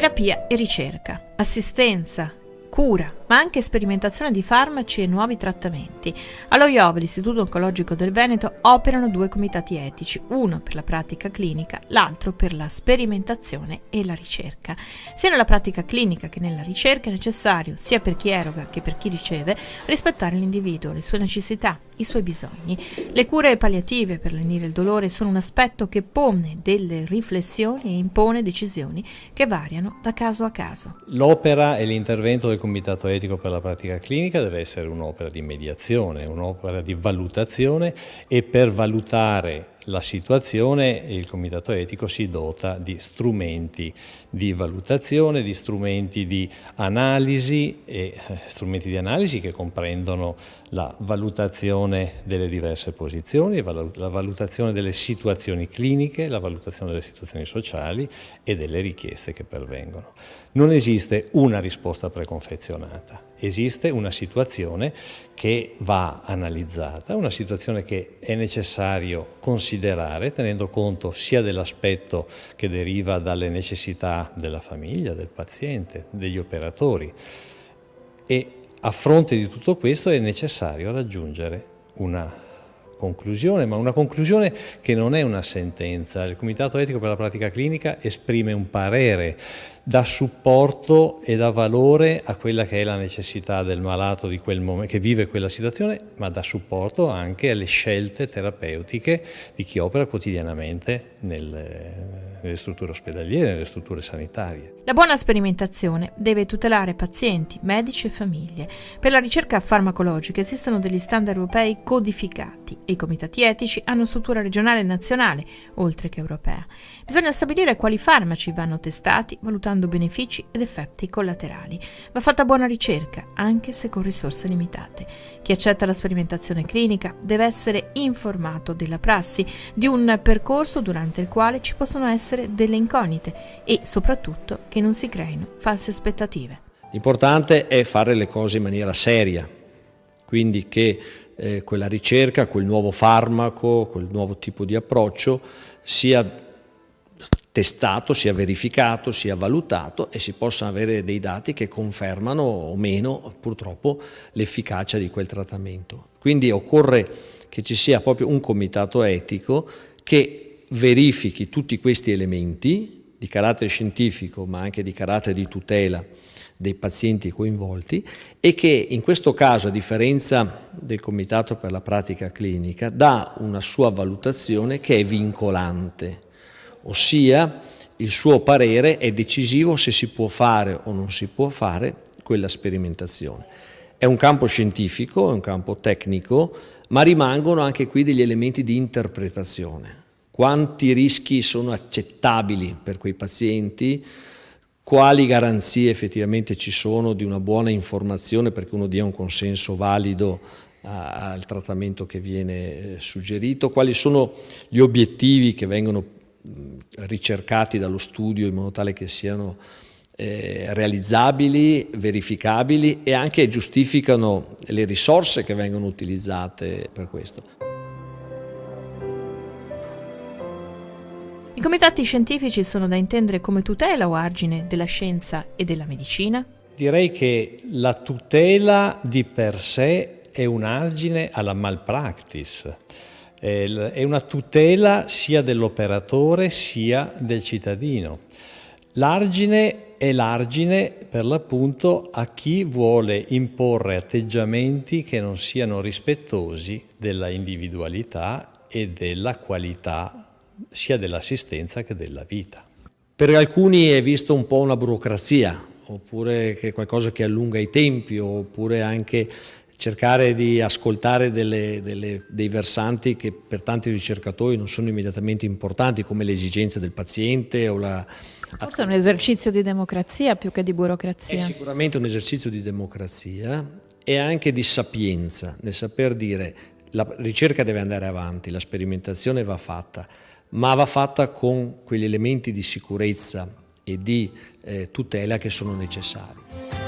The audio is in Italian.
Terapia e ricerca, assistenza, cura, ma anche sperimentazione di farmaci e nuovi trattamenti. Allo IOV, l'Istituto Oncologico del Veneto, operano 2 comitati etici, uno per la pratica clinica, l'altro per la sperimentazione e la ricerca. Sia nella pratica clinica che nella ricerca è necessario, sia per chi eroga che per chi riceve, rispettare l'individuo, le sue necessità, i suoi bisogni. Le cure palliative per lenire il dolore sono un aspetto che pone delle riflessioni e impone decisioni che variano da caso a caso. L'opera e l'intervento del comitato etico per la pratica clinica deve essere un'opera di mediazione, un'opera di valutazione, e per valutare la situazione il comitato etico si dota di strumenti di valutazione, di strumenti di analisi che comprendono la valutazione delle diverse posizioni, la valutazione delle situazioni cliniche, la valutazione delle situazioni sociali e delle richieste che pervengono. Non esiste una risposta preconfezionata, esiste una situazione che va analizzata, una situazione che è necessario considerare tenendo conto sia dell'aspetto che deriva dalle necessità della famiglia, del paziente, degli operatori, e a fronte di tutto questo è necessario raggiungere una conclusione, ma una conclusione che non è una sentenza. Il Comitato Etico per la Pratica Clinica esprime un parere, dà supporto e dà valore a quella che è la necessità del malato di quel momento, che vive quella situazione, ma dà supporto anche alle scelte terapeutiche di chi opera quotidianamente nelle strutture ospedaliere, nelle strutture sanitarie. La buona sperimentazione deve tutelare pazienti, medici e famiglie. Per la ricerca farmacologica esistono degli standard europei codificati e i comitati etici hanno struttura regionale e nazionale, oltre che europea. Bisogna stabilire quali farmaci vanno testati, valutando benefici ed effetti collaterali. Va fatta buona ricerca, anche se con risorse limitate. Chi accetta la sperimentazione clinica deve essere informato della prassi, di un percorso durante il quale ci possono essere delle incognite e, soprattutto, che non si creino false aspettative. L'importante è fare le cose in maniera seria, quindi che quella ricerca, quel nuovo farmaco, quel nuovo tipo di approccio sia testato, sia verificato, sia valutato e si possano avere dei dati che confermano o meno purtroppo l'efficacia di quel trattamento. Quindi occorre che ci sia proprio un comitato etico che verifichi tutti questi elementi di carattere scientifico ma anche di carattere di tutela dei pazienti coinvolti e che in questo caso, a differenza del Comitato per la Pratica Clinica, dà una sua valutazione che è vincolante, ossia il suo parere è decisivo se si può fare o non si può fare quella sperimentazione. È un campo scientifico, è un campo tecnico, ma rimangono anche qui degli elementi di interpretazione. Quanti rischi sono accettabili per quei pazienti? Quali garanzie effettivamente ci sono di una buona informazione perché uno dia un consenso valido al trattamento che viene suggerito? Quali sono gli obiettivi che vengono ricercati dallo studio in modo tale che siano realizzabili, verificabili e anche giustificano le risorse che vengono utilizzate per questo? I comitati scientifici sono da intendere come tutela o argine della scienza e della medicina? Direi che la tutela di per sé è un argine alla malpractice, è una tutela sia dell'operatore sia del cittadino. L'argine è l'argine per l'appunto a chi vuole imporre atteggiamenti che non siano rispettosi della individualità e della qualità sia dell'assistenza che della vita. Per alcuni è visto un po' una burocrazia, oppure che è qualcosa che allunga i tempi, oppure anche cercare di ascoltare dei versanti che per tanti ricercatori non sono immediatamente importanti, come le esigenze del paziente o la... Forse è un esercizio di democrazia più che di burocrazia. È sicuramente un esercizio di democrazia e anche di sapienza, nel saper dire la ricerca deve andare avanti, la sperimentazione va fatta, ma va fatta con quegli elementi di sicurezza e di tutela che sono necessari.